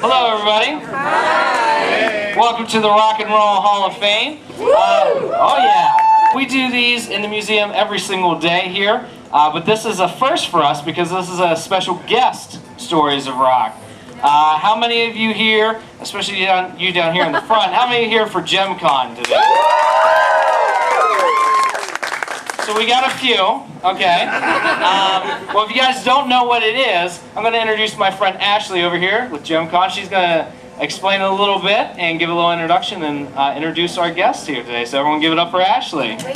Hello, everybody. Hi. Welcome to the Rock and Roll Hall of Fame. Oh yeah, we do these in the museum every single day here, but this is a first for us because this is a special guest Stories of Rock. How many of you here, especially you down here in the front, how many are here for JemCon today? So we got a few, okay. Well, if you guys don't know what it is, I'm going to introduce my friend Ashley over here with JemCon. She's going to explain a little bit and give a little introduction and introduce our guests here today. So everyone give it up for Ashley. Rachel.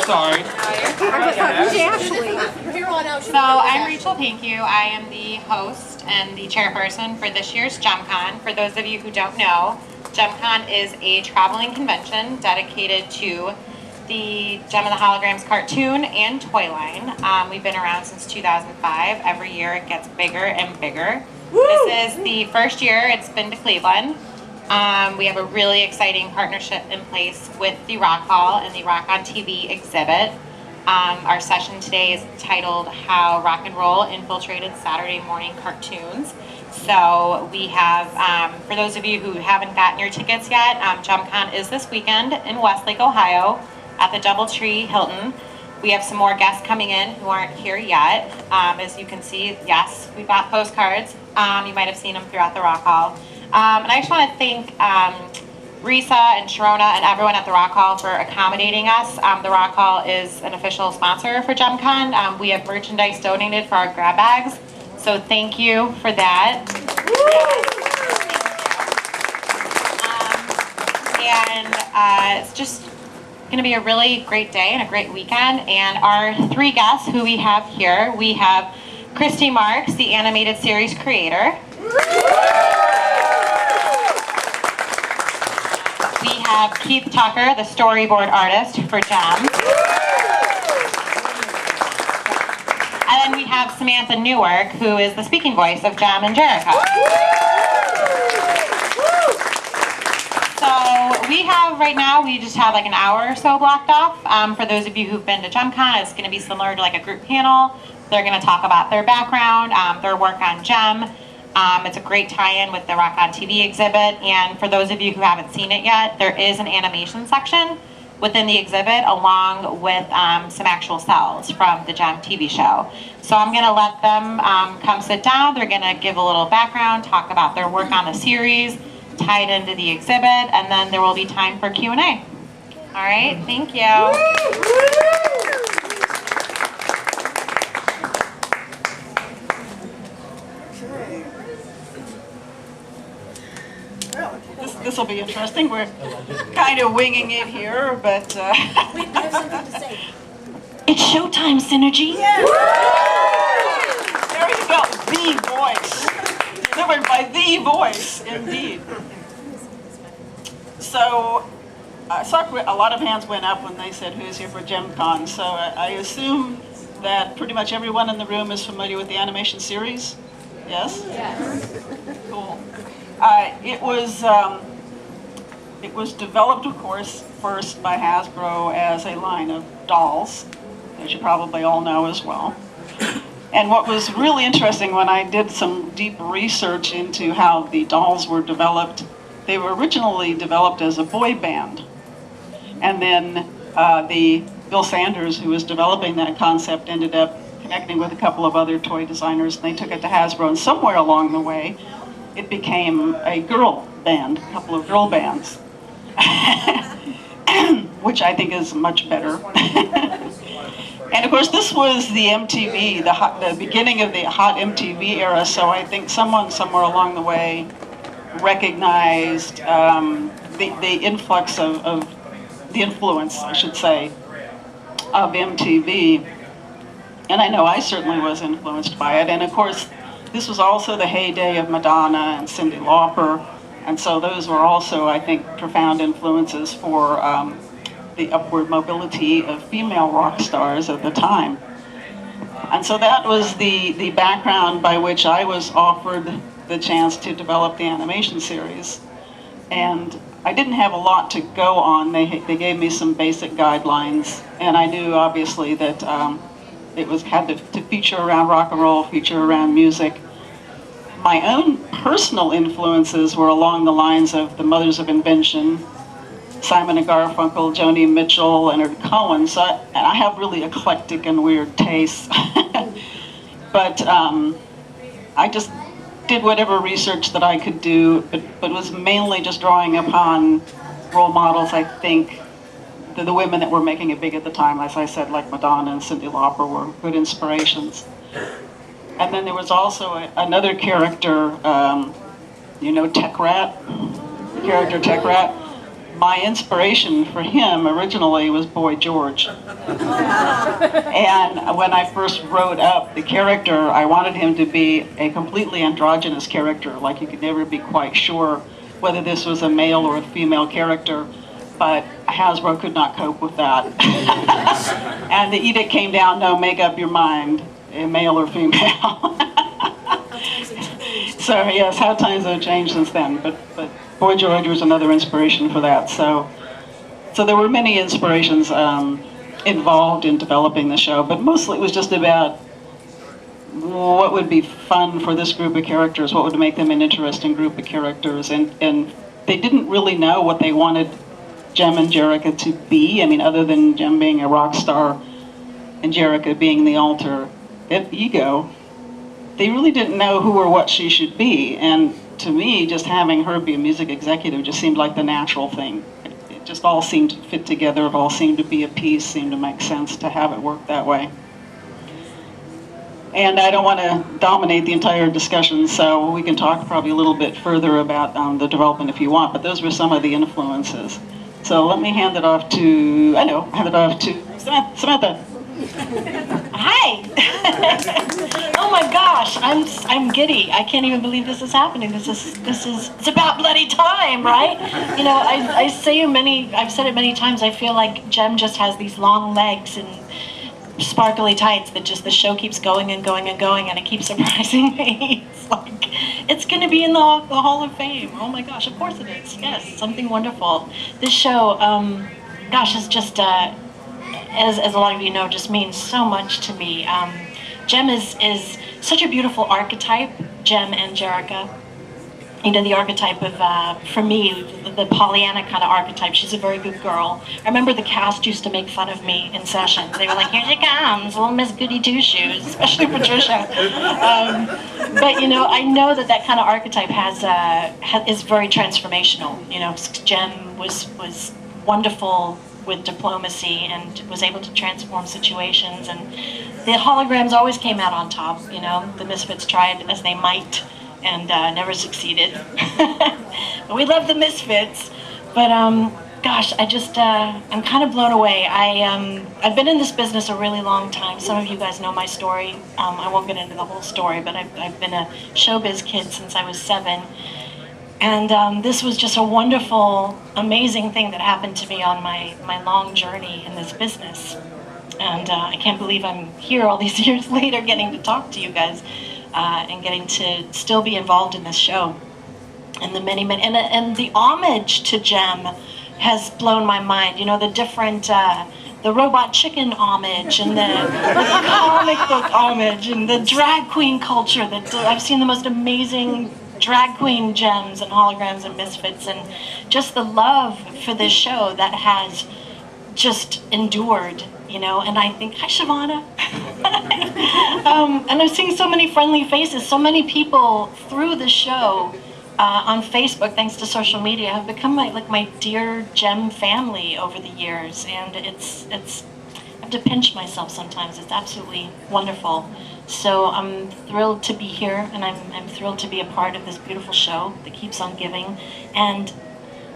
Sorry. Who's Ashley? So I'm Rachel Pinkew. I am the host and the chairperson for this year's JemCon. For those of you who don't know, JemCon is a traveling convention dedicated to the Gem and the Holograms cartoon and toy line. We've been around since 2005. Every year it gets bigger and bigger. Woo! This is the first year it's been to Cleveland. We have a really exciting partnership in place with the Rock Hall and the Rock on TV exhibit. Our session today is titled How Rock and Roll Infiltrated Saturday Morning Cartoons. So we have, for those of you who haven't gotten your tickets yet, JemCon is this weekend in Westlake, Ohio at the Doubletree Hilton. We have some more guests coming in who aren't here yet. As you can see, yes, we bought postcards. You might have seen them throughout the Rock Hall. And I just want to thank Risa and Sharona and everyone at the Rock Hall for accommodating us. The Rock Hall is an official sponsor for JemCon. We have merchandise donated for our grab bags. So thank you for that. It's just going to be a really great day and a great weekend. And our three guests who we have here, we have Christy Marx, the animated series creator. We have Keith Tucker, the storyboard artist for Gem. And then we have Samantha Newark, who is the speaking voice of Gem and Jericho. So we have, right now, we just have like an hour or so blocked off. For those of you who've been to JemCon, it's going to be similar to like a group panel. They're going to talk about their background, their work on Gem. It's a great tie-in with the Rock on TV exhibit. And for those of you who haven't seen it yet, there is an animation section within the exhibit along with some actual cells from the Gem TV show. So I'm going to let them come sit down. They're going to give a little background, talk about their work on the series, tie it into the exhibit, and then there will be time for Q&A. All right, thank you. This will be interesting. We're kind of winging it here, but I have something to say. It's showtime, Synergy. Yeah. There you go, the voice. Delivered by the voice, indeed. So, I saw a lot of hands went up when they said who's here for JemCon. So I assume that pretty much everyone in the room is familiar with the animation series. Yes? Yes. Cool. It was developed, of course, first by Hasbro as a line of dolls, as you probably all know as well. And what was really interesting when I did some deep research into how the dolls were developed, they were originally developed as a boy band. And then Bill Sanders, who was developing that concept, ended up connecting with a couple of other toy designers, and they took it to Hasbro. And somewhere along the way, it became a girl band, a couple of girl bands, which I think is much better. And of course, this was the MTV, the beginning of the hot MTV era, so I think someone somewhere along the way recognized the influx of the influence, I should say, of MTV. And I know I certainly was influenced by it. And of course, this was also the heyday of Madonna and Cyndi Lauper. And so those were also, I think, profound influences for the upward mobility of female rock stars at the time. And so that was the background by which I was offered the chance to develop the animation series. And I didn't have a lot to go on. They gave me some basic guidelines. And I knew, obviously, that it was had to feature around rock and roll, feature around music. My own personal influences were along the lines of the Mothers of Invention, Simon and Garfunkel, Joni Mitchell, Leonard Cohen. So I have really eclectic and weird tastes. But I just did whatever research that I could do, but was mainly just drawing upon role models, I think. The women that were making it big at the time, as I said, like Madonna and Cyndi Lauper, were good inspirations. And then there was also another character, Tech Rat, the character Tech Rat. My inspiration for him originally was Boy George. And when I first wrote up the character, I wanted him to be a completely androgynous character, like you could never be quite sure whether this was a male or a female character, but Hasbro could not cope with that. And the edict came down, no, make up your mind, male or female. So yes, how times have changed since then, but Boy George was another inspiration for that. So there were many inspirations involved in developing the show, but mostly it was just about what would be fun for this group of characters, what would make them an interesting group of characters, and they didn't really know what they wanted Jem and Jerrica to be. I mean, other than Jem being a rock star and Jerrica being the alter ego, they really didn't know who or what she should be. And to me, just having her be a music executive just seemed like the natural thing. It just all seemed to fit together. It all seemed to be a piece, seemed to make sense to have it work that way. And I don't want to dominate the entire discussion, so we can talk probably a little bit further about the development if you want, but those were some of the influences. So let me hand it off to Samantha. Hi! Oh my gosh, I'm giddy. I can't even believe this is happening. This is it's about bloody time, right? You know, I've said it many times. I feel like Jem just has these long legs and sparkly tights that just the show keeps going and going and going, and it keeps surprising me. It's like it's going to be in the Hall of Fame. Oh my gosh, of course it is. Yes, something wonderful. This show, gosh, is just. As a lot of you know, just means so much to me. Jem is such a beautiful archetype, Jem and Jerrica. You know, the archetype of, for me, the Pollyanna kind of archetype. She's a very good girl. I remember the cast used to make fun of me in session. They were like, here she comes, little Miss Goody Two-Shoes, especially Patricia. But, you know, I know that kind of archetype is very transformational. You know, Jem was wonderful with diplomacy and was able to transform situations, and the holograms always came out on top. You know, the Misfits tried as they might and never succeeded. But we love the Misfits. But gosh, I'm kind of blown away. I've been in this business a really long time. Some of you guys know my story. I won't get into the whole story, but I've been a showbiz kid since I was 7. And this was just a wonderful, amazing thing that happened to me on my long journey in this business. And I can't believe I'm here all these years later getting to talk to you guys and getting to still be involved in this show. And the and the homage to Jem has blown my mind. You know, the different, the Robot Chicken homage and the comic book homage and the drag queen culture. I've seen the most amazing drag queen gems and holograms and misfits, and just the love for this show that has just endured, you know. And I think, hi Shavana. And I'm seeing so many friendly faces. So many people through the show on Facebook, thanks to social media, have become my dear Jem family over the years. And it's I have to pinch myself sometimes. It's absolutely wonderful. So I'm thrilled to be here, and I'm thrilled to be a part of this beautiful show that keeps on giving. And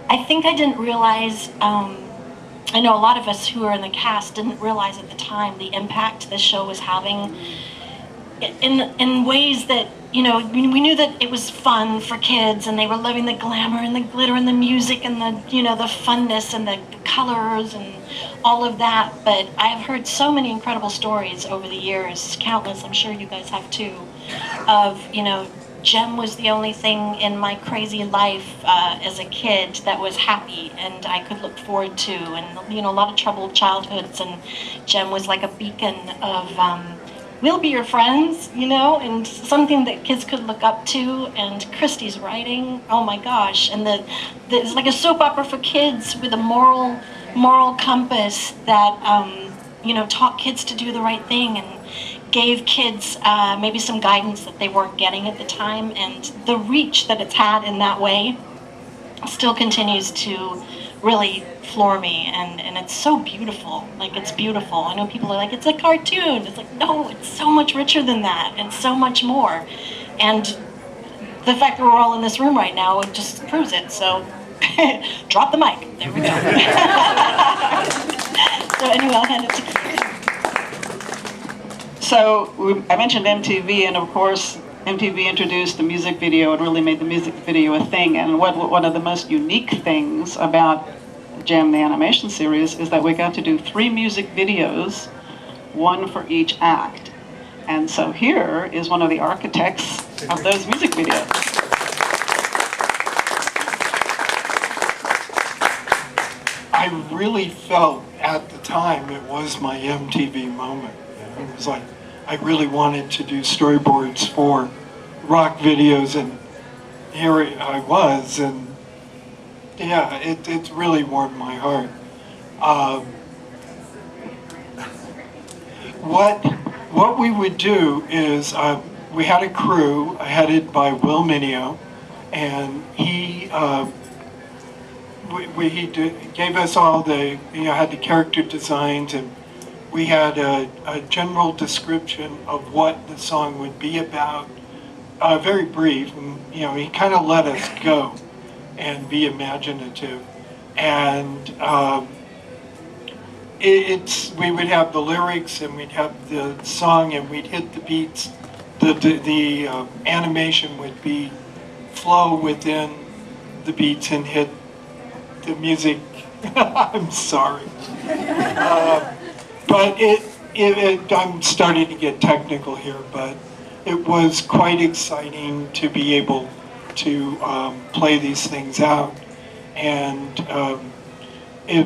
I think I didn't realize, I know a lot of us who are in the cast didn't realize at the time the impact this show was having in ways that, you know, we knew that it was fun for kids and they were loving the glamour and the glitter and the music and the, you know, the funness and the colors and all of that. But I've heard so many incredible stories over the years, countless, I'm sure you guys have too, of, you know, Jem was the only thing in my crazy life as a kid that was happy and I could look forward to, and a lot of troubled childhoods, and Jem was like a beacon of we'll be your friends, and something that kids could look up to. And Christy's writing, oh my gosh, and it's like a soap opera for kids with a moral compass that taught kids to do the right thing and gave kids maybe some guidance that they weren't getting at the time. And the reach that it's had in that way still continues to really floor me, and it's so beautiful. Like, it's beautiful. I know people are like, it's a cartoon. It's like, no, it's so much richer than that, and so much more. And the fact that we're all in this room right now, it just proves it. So drop the mic. There we go. So anyway, I'll hand it to Keith. So I mentioned MTV, and of course, MTV introduced the music video and really made the music video a thing. And one of the most unique things about Jem, the animation series, is that we got to do 3 music videos, 1 for each act. And so here is one of the architects of those music videos. I really felt at the time it was my MTV moment. It was like, I really wanted to do storyboards for rock videos, and here I was, and yeah, it really warmed my heart. What we would do is we had a crew headed by Will Mineo, and he gave us all had the character designs, and we had a general description of what the song would be about, very brief, and he kind of let us go and be imaginative. And we would have the lyrics, and we'd have the song, and we'd hit the beats. The animation would flow within the beats and hit the music. I'm sorry. But I'm starting to get technical here, but it was quite exciting to be able to play these things out. And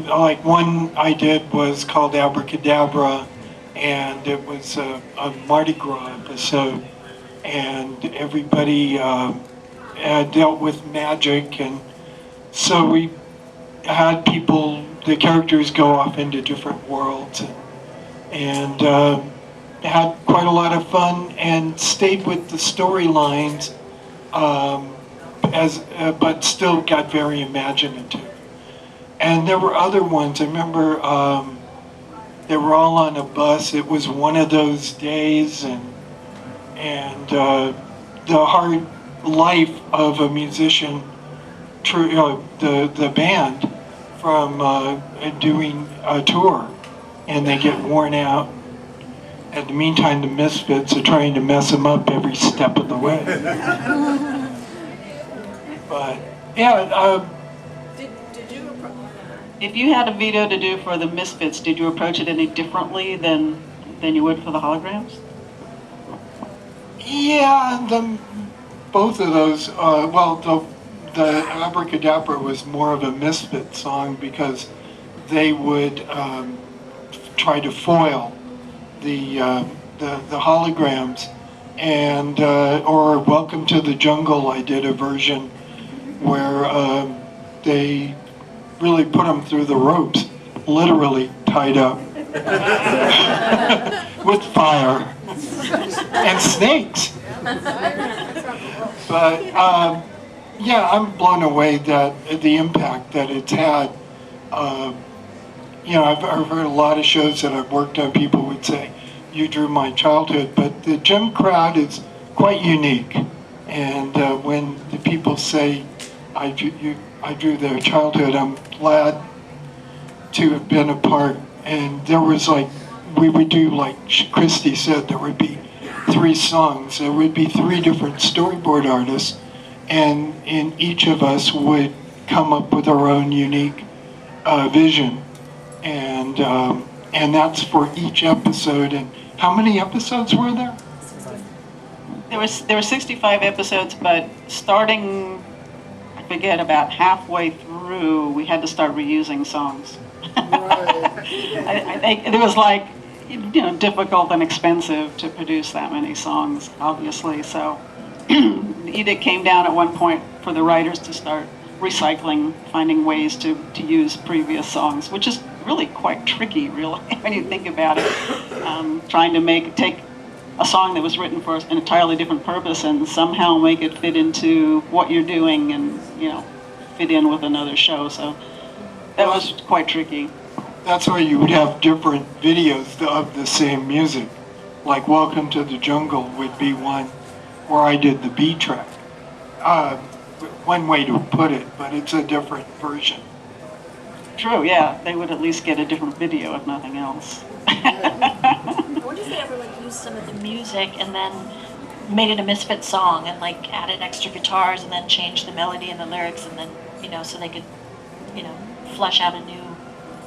like one I did was called Abracadabra, and it was a Mardi Gras episode, and everybody dealt with magic, and so we had the characters go off into different worlds, and had quite a lot of fun and stayed with the storylines, but still got very imaginative. And there were other ones. I remember they were all on a bus. It was one of those days, and the hard life of a musician, the band, from doing a tour, and they get worn out. In the meantime, the Misfits are trying to mess them up every step of the way. But yeah, If you had a video to do for the Misfits, did you approach it any differently than you would for the holograms? yeah, both of those. The Abracadabra was more of a Misfit song because they would try to foil the holograms, and or Welcome to the Jungle, I did a version where they really put them through the ropes, literally tied up with fire and snakes. But yeah, I'm blown away that the impact that it's had. I've heard a lot of shows that I've worked on, people would say, you drew my childhood, but the Jem crowd is quite unique. And when the people say, I drew their childhood, I'm glad to have been a part. And there was we would do, like Christy said, there would be 3 songs. There would be 3 different storyboard artists, and each of us would come up with our own unique vision. And that's for each episode. And how many episodes were there? there were 65 episodes, but starting, I forget, about halfway through, we had to start reusing songs. I think it was like, difficult and expensive to produce that many songs, obviously. So the edict came down at one point for the writers to start recycling, finding ways to use previous songs, which is really quite tricky, really, when you think about it. Trying to take a song that was written for an entirely different purpose and somehow make it fit into what you're doing and, fit in with another show. So that was quite tricky. That's why you would have different videos of the same music. Like Welcome to the Jungle would be one where I did the B track. One way to put it, but it's a different version. True, yeah. They would at least get a different video, if nothing else. I wonder if they ever used some of the music and then made it a Misfit song and added extra guitars and then changed the melody and the lyrics and then, so they could, flesh out a new.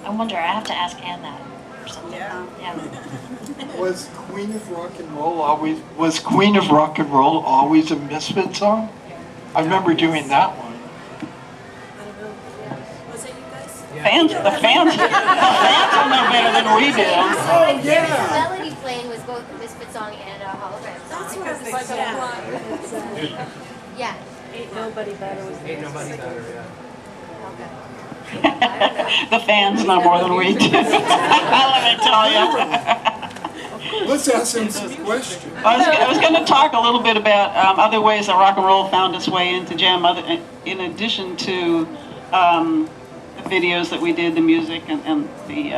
I wonder, I have to ask Ann that or something. Yeah. Was Queen of Rock and Roll always a Misfit song? I remember doing that one. I don't know. Was it you guys? The fans will know better than we do. Oh, yeah. The melody playing was both a Misfit song and a hologram song. That's what I was thinking. Yeah. Ain't Nobody Better was the Ain't Nobody Better, yeah. The fans know more than we do. Let me tell you. Let's ask him some questions. I was going to talk a little bit about other ways that rock and roll found its way into Gem, in addition to the videos that we did, the music and the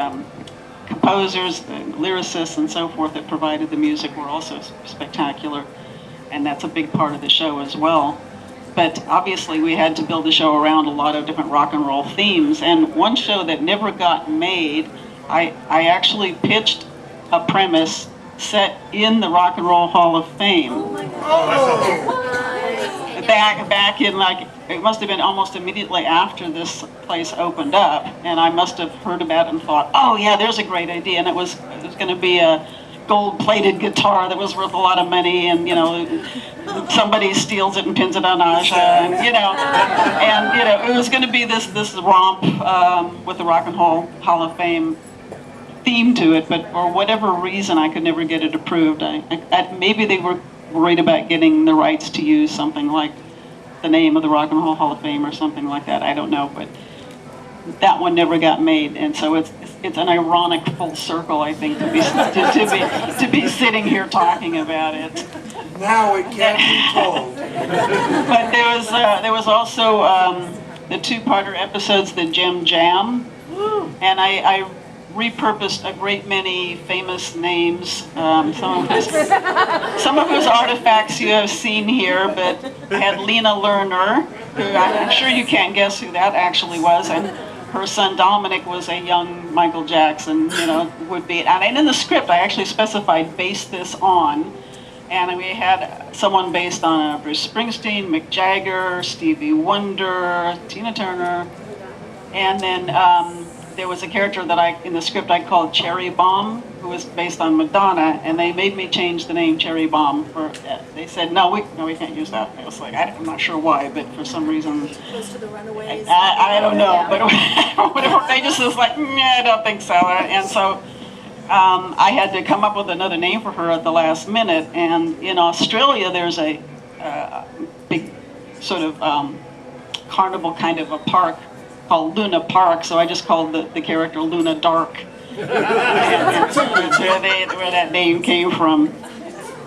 composers, the lyricists and so forth that provided the music were also spectacular, and that's a big part of the show as well. But obviously we had to build the show around a lot of different rock and roll themes, and one show that never got made, I actually pitched a premise set in the Rock and Roll Hall of Fame. Back in it must have been almost immediately after this place opened up, and I must have heard about it and thought, oh yeah, there's a great idea, and it was going to be a gold-plated guitar that was worth a lot of money, and somebody steals it and pins it on Aja, and it was going to be this romp with the Rock and Roll Hall of Fame theme to it, but for whatever reason I could never get it approved. Maybe they were worried about getting the rights to use something like the name of the Rock and Roll Hall of Fame or something like that. I don't know, but that one never got made, and so it's an ironic full circle, I think, to be sitting here talking about it. Now it can't be told. But there was also the two-parter episodes, the Gem Jam, and I repurposed a great many famous names. Some of whose artifacts you have seen here, but I had Lena Lerner, who I'm sure you can't guess who that actually was, and her son Dominic was a young Michael Jackson, would be. And in the script, I actually specified base this on. And we had someone based on Bruce Springsteen, Mick Jagger, Stevie Wonder, Tina Turner. And then there was a character that in the script I called Cherry Bomb, who was based on Madonna. And they made me change the name Cherry Bomb. They said, no, we can't use that. I was like, I'm not sure why, but for some reason. Close to the Runaways. I don't know, but whatever. They just was like, I don't think so. And so I had to come up with another name for her at the last minute. And in Australia, there's a big sort of carnival kind of a park called Luna Park. So I just called the character Luna Dark. That's where that name came from.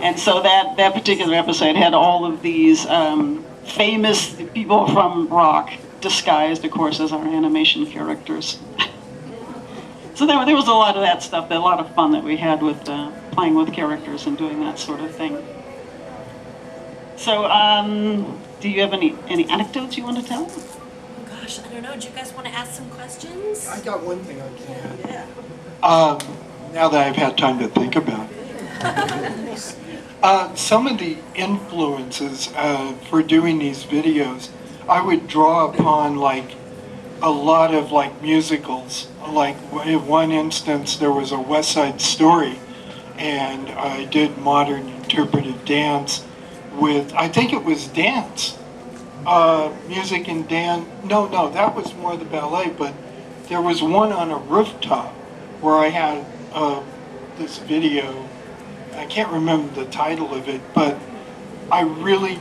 And so that particular episode had all of these famous people from rock disguised, of course, as our animation characters. So there was a lot of that stuff, a lot of fun that we had with playing with characters and doing that sort of thing. So, do you have any anecdotes you want to tell? Oh gosh, I don't know. Do you guys want to ask some questions? I got one thing I can add. Now that I've had time to think about it. Some of the influences for doing these videos, I would draw upon a lot of musicals. Like in one instance, there was a West Side Story, and I did modern interpretive dance with, I think it was dance, music and dance. No, that was more the ballet, but there was one on a rooftop where I had this video. I can't remember the title of it, but I really,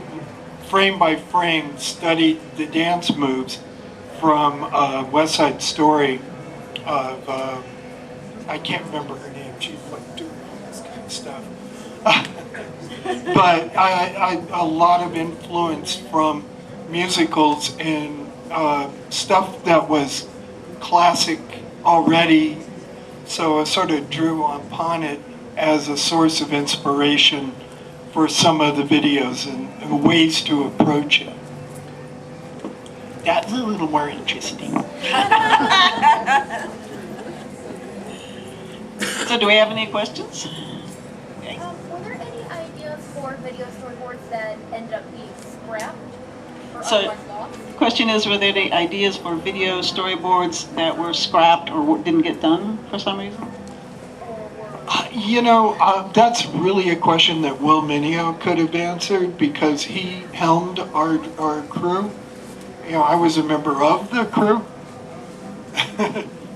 frame by frame, studied the dance moves from West Side Story of, I can't remember her name, she's like doing all this kind of stuff. But a lot of influence from musicals and stuff that was classic already, so I sort of drew upon it as a source of inspiration for some of the videos and ways to approach it. That's a little more interesting. So do we have any questions? Okay. Were there any ideas for video storyboards that ended up being scrapped or So- otherwise lost? The question is, were there any ideas for video storyboards that were scrapped or didn't get done for some reason? You know, that's really a question that Will Mineo could have answered because he helmed our crew. You know, I was a member of the crew.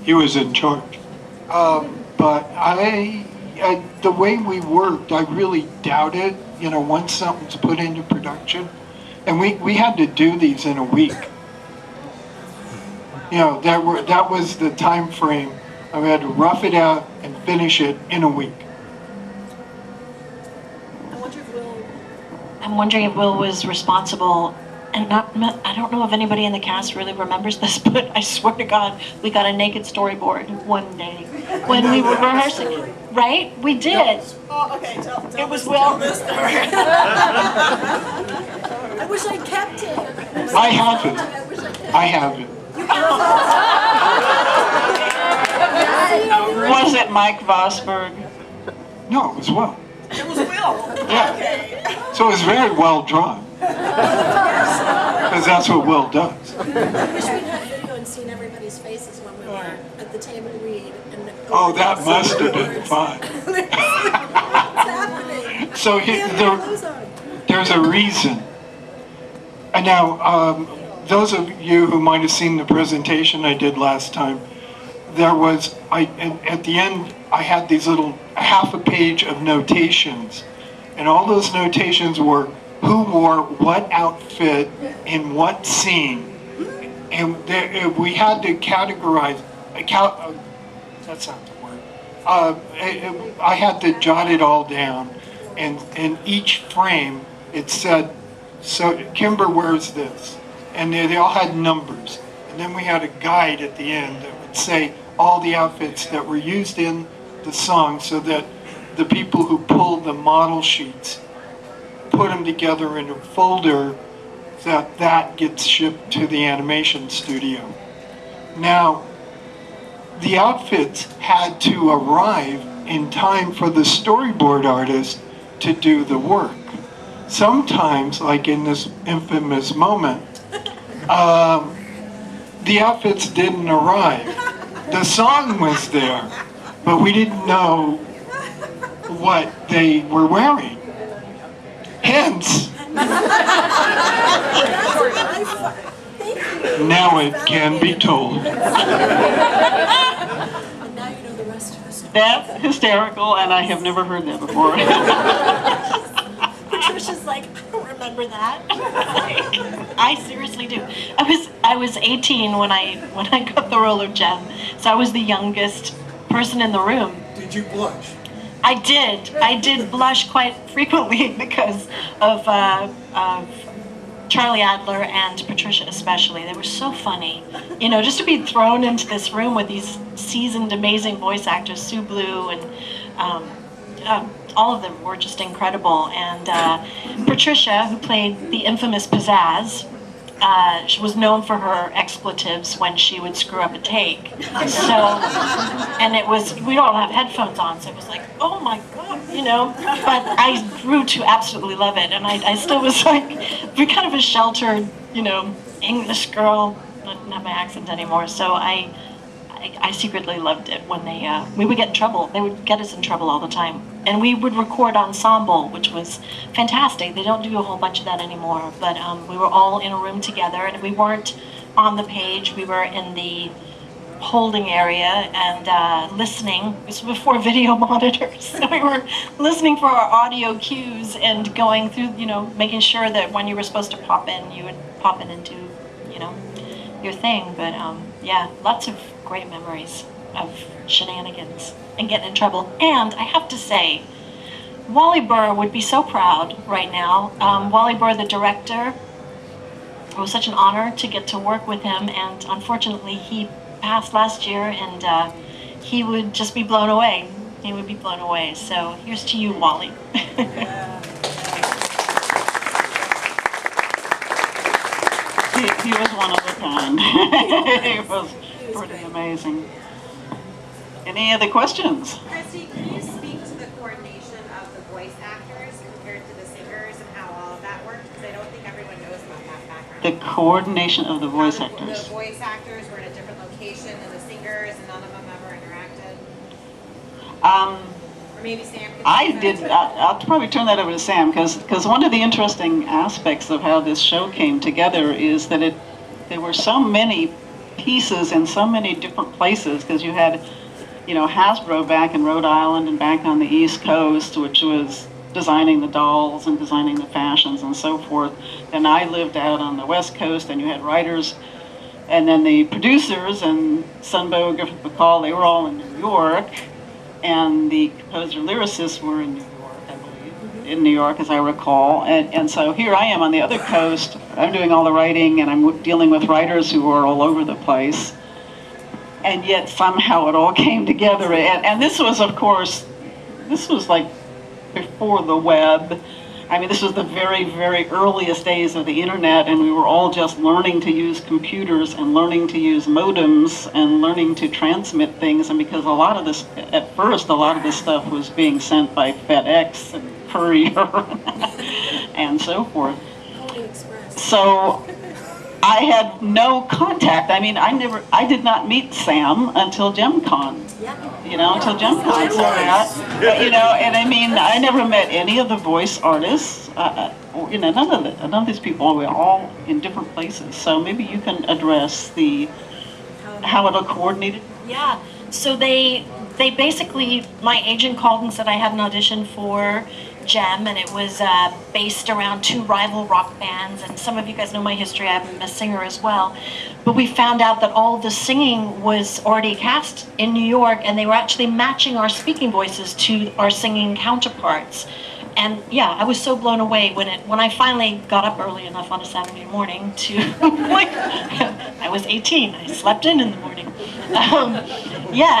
He was in charge. But the way we worked, I really doubt it. You know, once something's put into production, and we had to do these in a week. You know, that was the time frame. I had to rough it out and finish it in a week. I wonder if Will. I'm wondering if Will was responsible, and I don't know if anybody in the cast really remembers this, but I swear to God, we got a naked storyboard one day when we were rehearsing. Right? We did. Oh, okay. Tell It was this, Will. tell this story. I wish I kept it. I have it. I wish I kept it. I have it. Was it Mike Vosberg? No, it was Will. It was Will. Yeah. Okay. So it was very well drawn. Because that's what Will does. I wish we'd had video and seen everybody's faces when we were at the table read. And Oh, that must have been fun. What's happening? So there's a reason. And now, those of you who might have seen the presentation I did last time, there was, at the end, I had these little half a page of notations. And all those notations were who wore what outfit in what scene. And we had to categorize, that's not the word. I had to jot it all down. And in each frame, it said, so Kimber wears this. And they all had numbers. And then we had a guide at the end that would say all the outfits that were used in the song so that the people who pulled the model sheets put them together in a folder that gets shipped to the animation studio. Now, the outfits had to arrive in time for the storyboard artist to do the work. Sometimes, like in this infamous moment, the outfits didn't arrive. The song was there, but we didn't know what they were wearing. Hence, now it can be told. And now you know the rest of us. That's hysterical, and I have never heard that before. Patricia's like, I don't remember that. I seriously do. I was 18 when I got the role of Jem, so I was the youngest person in the room. Did you blush? I did blush quite frequently because of Charlie Adler and Patricia especially. They were so funny. You know, just to be thrown into this room with these seasoned, amazing voice actors, Sue Blue and all of them were just incredible. And Patricia, who played the infamous Pizzazz, she was known for her expletives when she would screw up a take. So, and it was, we all have headphones on, so it was like, oh my God, you know. But I grew to absolutely love it, and I still was like, we're kind of a sheltered, you know, English girl, not my accent anymore. So I I secretly loved it when we would get in trouble. They would get us in trouble all the time. And we would record ensemble, which was fantastic. They don't do a whole bunch of that anymore. But we were all in a room together, and if we weren't on the page, we were in the holding area and listening. This was before video monitors. So we were listening for our audio cues and going through, making sure that when you were supposed to pop in, you would pop in and do, your thing. But yeah, lots of great memories of shenanigans and getting in trouble. And I have to say, Wally Burr would be so proud right now. Wally Burr, the director, it was such an honor to get to work with him, and unfortunately he passed last year, and he would just be blown away. He would be blown away. So here's to you, Wally. He was one of a kind. He was pretty amazing. Any other questions? Christy, can you speak to the coordination of the voice actors compared to the singers and how all of that works? Because I don't think everyone knows about that background. The coordination of the voice The actors. voice actors were in a different location than the singers, and none of them ever interacted. Or maybe Sam could I speak did. to that. I'll probably turn that over to Sam, because one of the interesting aspects of how this show came together is that there were so many pieces in so many different places, because you had, Hasbro back in Rhode Island and back on the East Coast, which was designing the dolls and designing the fashions and so forth. And I lived out on the West Coast, and you had writers, and then the producers and Sunbow, Griffith McCall, they were all in New York, and the composer lyricists were in New York, I believe, in New York, as I recall. And so here I am on the other coast. I'm doing all the writing, and I'm dealing with writers who are all over the place. And yet somehow it all came together. And this was, of course, this was like before the web. I mean, this was the very, very earliest days of the internet, and we were all just learning to use computers and learning to use modems and learning to transmit things. And because at first, a lot of this stuff was being sent by FedEx and Courier and so forth. Pony Express. So I had no contact. I mean, I did not meet Sam until JemCon. Until JemCon. So and I mean, I never met any of the voice artists. None of these people. We're all in different places. So maybe you can address how it all coordinated. Yeah, so they basically, my agent called and said I had an audition for Gem, and it was based around two rival rock bands, and some of you guys know my history, I'm a singer as well, but we found out that all the singing was already cast in New York, and they were actually matching our speaking voices to our singing counterparts. And yeah, I was so blown away when I finally got up early enough on a Saturday morning to, I was 18, I slept in the morning.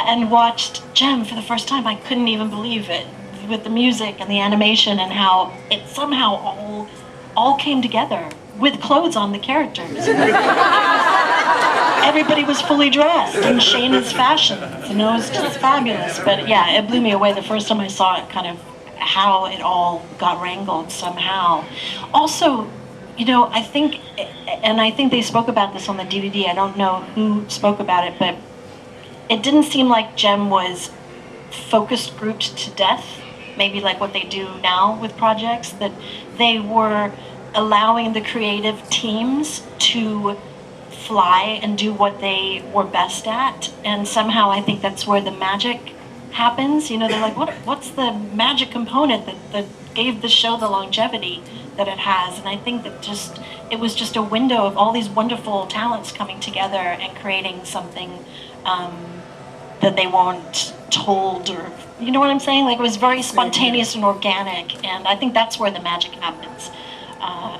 And watched Gem for the first time. I couldn't even believe it, with the music and the animation and how it somehow all came together with clothes on the characters. Everybody was fully dressed in Shayna's fashion. It was just fabulous. But yeah, it blew me away the first time I saw it, kind of how it all got wrangled somehow. Also, I think they spoke about this on the DVD. I don't know who spoke about it, but it didn't seem like Gem was focused grouped to death, maybe like what they do now with projects, that they were allowing the creative teams to fly and do what they were best at. And somehow I think that's where the magic happens. They're like, what's the magic component that gave the show the longevity that it has? And I think that it was just a window of all these wonderful talents coming together and creating something that they weren't told, or you know what I'm saying? Like, it was very spontaneous and organic, and I think that's where the magic happens.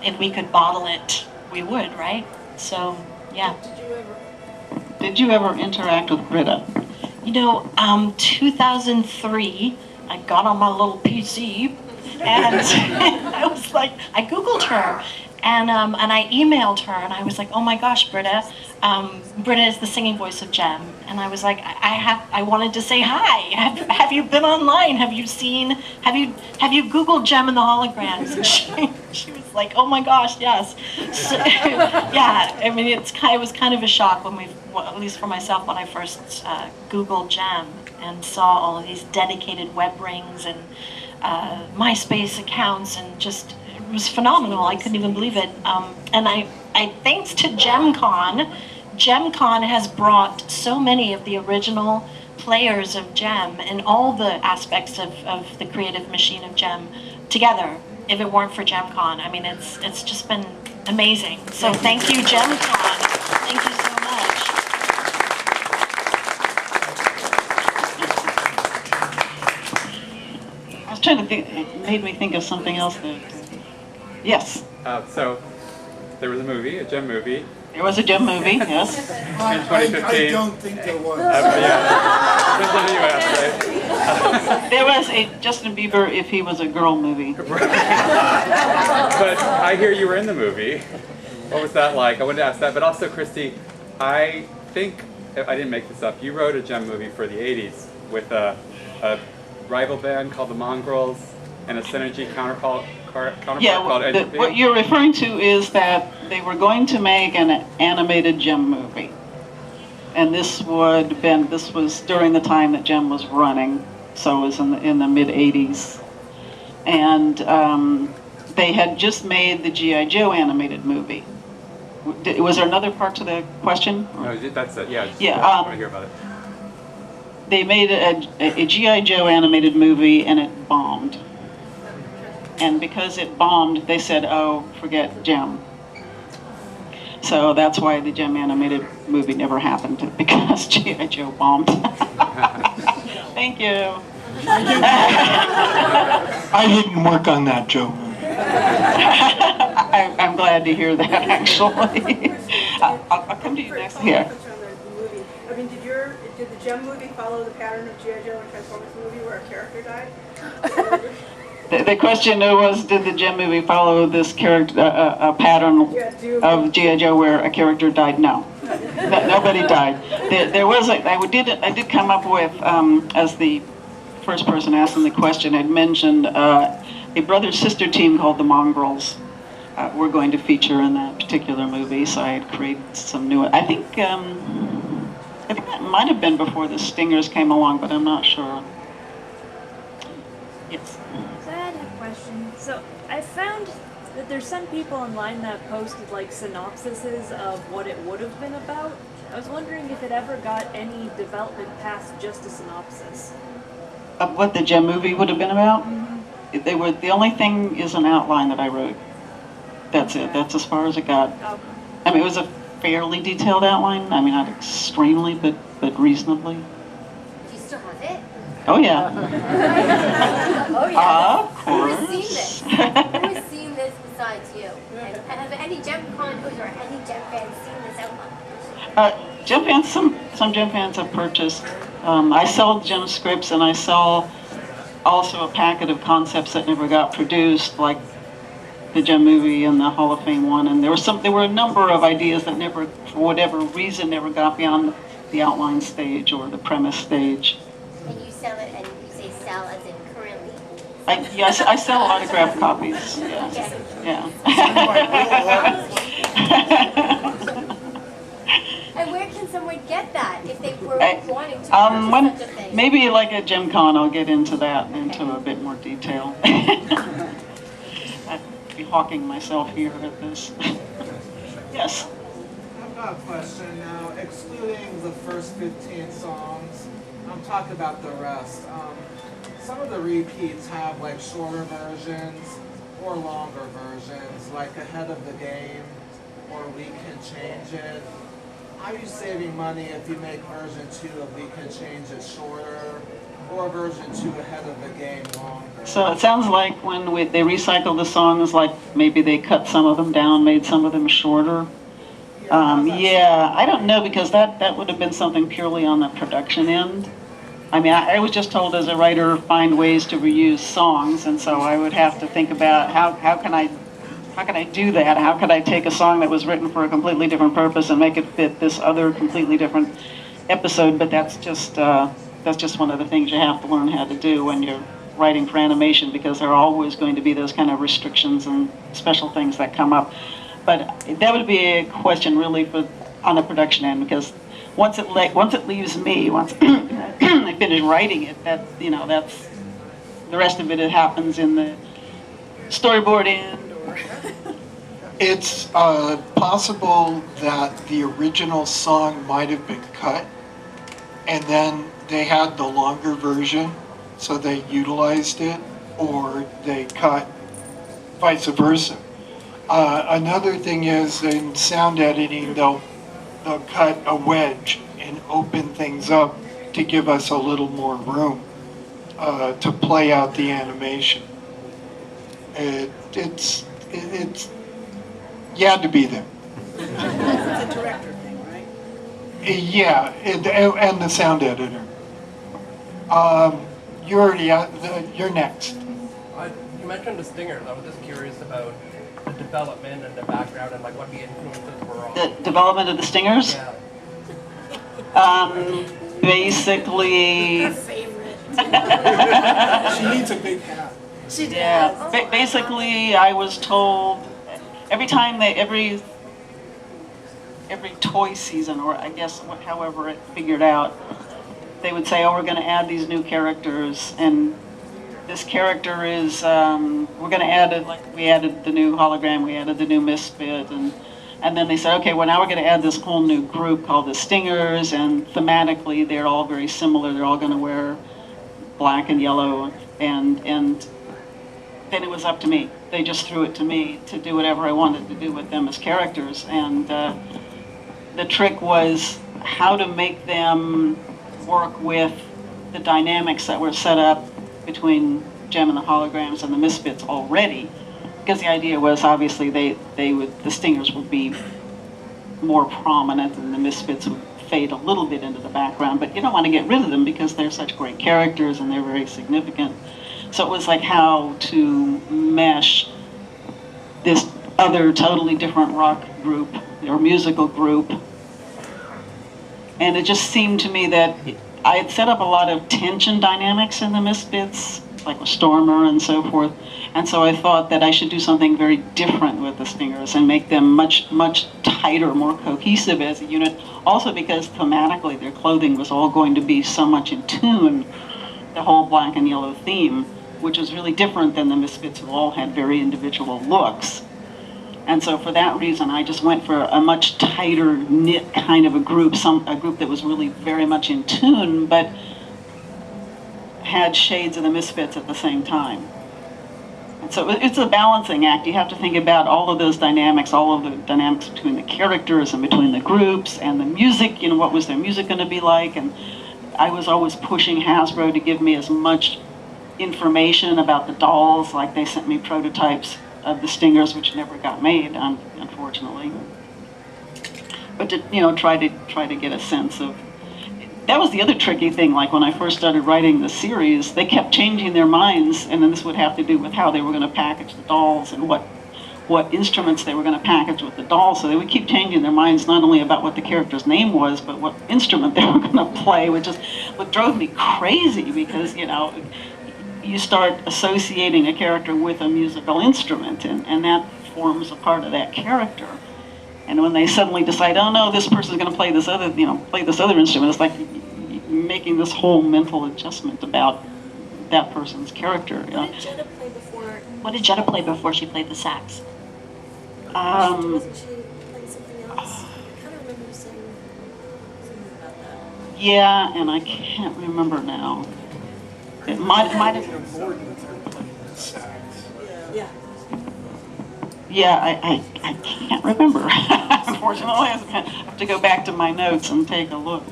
If we could bottle it, we would, right? So, yeah. Did you ever interact with Britta? 2003, I got on my little PC, and I was like, I Googled her, And I emailed her, and I was like, oh my gosh, Britta. Britta is the singing voice of Jem. And I was like, I wanted to say hi. Have you been online? Have you Googled Jem and the Holograms? And she was like, oh my gosh, yes. So, yeah, I mean, it was kind of a shock when at least for myself, when I first Googled Jem and saw all of these dedicated web rings and MySpace accounts, and just, it was phenomenal. I couldn't even believe it. And I thanks to JemCon, JemCon has brought so many of the original players of Jem and all the aspects of the creative machine of Jem together. If it weren't for JemCon, I mean, it's just been amazing. So thank you, JemCon. Thank you so much. I was trying to think, it made me think of something else that, yes. So there was a movie, a Jem movie. There was a Jem movie, yes. In 2015. I don't think there was. Yeah. Depends on who you ask, right? There was a Justin Bieber If He Was a Girl movie. But I hear you were in the movie. What was that like? I wanted to ask that, but also Christy, I think, I didn't make this up, you wrote a Jem movie for the 80s with a rival band called the Mongrels and a synergy counterpart called Entropy. What you're referring to is that they were going to make an animated Jem movie. And this was during the time that Jem was running, so it was in the mid-80s. And they had just made the G.I. Joe animated movie. Was there another part to the question? No, that's it, yeah. Yeah, I want to hear about it. They made a G.I. Joe animated movie, and it bombed. And because it bombed, they said, oh, forget Jem. So that's why the Jem animated movie never happened, because G.I. Joe bombed. Thank you. I didn't work on that Joe movie. I'm glad to hear that, actually. I'll come to you next. Here. I mean, did the Jem movie follow the pattern of G.I. Joe and Transformers movie where a character died? The question was, did the Jem movie follow this character, a pattern of G.I. Joe where a character died? No. Nobody died. There was I did come up with, as the first person asking the question had mentioned, a brother-sister team called the Mongrels were going to feature in that particular movie, so I had created some new, I think that might have been before the Stingers came along, but I'm not sure. Yes. So I had a question. So I found that there's some people online that posted like synopsises of what it would have been about. I was wondering if it ever got any development past just a synopsis. Of what the Jem movie would have been about? Mm-hmm. The only thing is an outline that I wrote. That's it. That's as far as it got. Okay. I mean, it was a fairly detailed outline. I mean, not extremely, but reasonably. Do you still have it? Oh, yeah. Oh, yeah. Of course. Who has seen this? Who has seen this besides you? And have any JemCon or any Jem fans seen this outline? Jem fans, some Jem fans have purchased. I sell Jem scripts, and I sell also a packet of concepts that never got produced, like the Jem movie and the Hall of Fame one. And there were a number of ideas that never, for whatever reason, never got beyond the outline stage or the premise stage. And you sell it, and you say sell as in currently? Yes, I sell autographed copies. Yeah. Okay. Yeah. And where can someone get that if they were wanting to purchase such a thing? Maybe like at JemCon, I'll get into that, into a bit more detail. I'd be hawking myself here at this. Yes. I've got a question now. Excluding the first 15 songs, I'm talking about the rest. Some of the repeats have like shorter versions or longer versions, like Ahead of the Game or We Can Change It. How are you saving money if you make version 2 of We Can Change It shorter or version 2 Ahead of the Game longer? So it sounds like when they recycled the songs, like maybe they cut some of them down, made some of them shorter. Yeah, I don't know, because that would have been something purely on the production end. I mean, I was just told as a writer, find ways to reuse songs, and so I would have to think about how can I how can I do that? How could I take a song that was written for a completely different purpose and make it fit this other completely different episode? But that's just one of the things you have to learn how to do when you're writing for animation, because there are always going to be those kind of restrictions and special things that come up. But that would be a question really for on the production end, because once it leaves me, once I finish writing it, that's the rest of it happens in the storyboard end. It's possible that the original song might have been cut, and then they had the longer version, so they utilized it, or they cut vice versa. Another thing is in sound editing, they'll cut a wedge and open things up to give us a little more room to play out the animation. It's you had to be there. It's a director thing, right? Yeah, and the sound editor. You're next. You mentioned the Stingers. I was just curious about the development and the background and like what the influences were on. The development of the Stingers? Yeah. Basically. Her favorite. She needs a big hat. She does. Yeah. Basically, I was told every time every toy season, or I guess however it figured out, they would say, "Oh, we're going to add these new characters, and this character is we're going to add it." Like we added the new hologram, we added the new misfit, and then they said, "Okay, well now we're going to add this whole new group called the Stingers, and thematically they're all very similar. They're all going to wear black and yellow, and then it was up to me. They just threw it to me to do whatever I wanted to do with them as characters, and the trick was how to make them work with the dynamics that were set up between Jem and the holograms and the misfits already, because the idea was obviously the Stingers would be more prominent and the misfits would fade a little bit into the background, but you don't want to get rid of them because they're such great characters and they're very significant. So it was like how to mesh this other totally different rock group or musical group. And it just seemed to me that I had set up a lot of tension dynamics in the Misfits, like with Stormer and so forth. And so I thought that I should do something very different with the Stingers and make them much, much tighter, more cohesive as a unit. Also because thematically their clothing was all going to be so much in tune, the whole black and yellow theme, which was really different than the Misfits, who all had very individual looks. And so for that reason, I just went for a much tighter knit kind of a group that was really very much in tune, but had shades of the Misfits at the same time. And so it's a balancing act. You have to think about all of those dynamics, all of the dynamics between the characters and between the groups and the music, what was their music going to be like? And I was always pushing Hasbro to give me as much information about the dolls, like they sent me prototypes of the Stingers, which never got made, unfortunately. But to try to get a sense of. That was the other tricky thing. Like when I first started writing the series, they kept changing their minds, and then this would have to do with how they were going to package the dolls and what instruments they were going to package with the dolls. So they would keep changing their minds, not only about what the character's name was, but what instrument they were going to play, which is what drove me crazy because you start associating a character with a musical instrument, and that forms a part of that character. And when they suddenly decide, oh no, this person's going to play this other instrument, it's like making this whole mental adjustment about that person's character. What did Jetta play before? What did Jetta play before she played the sax? Wasn't she playing something else? I kind of remember you saying something about that. Yeah, and I can't remember now. It might have. Yeah. Yeah, I can't remember. Unfortunately, I have to go back to my notes and take a look.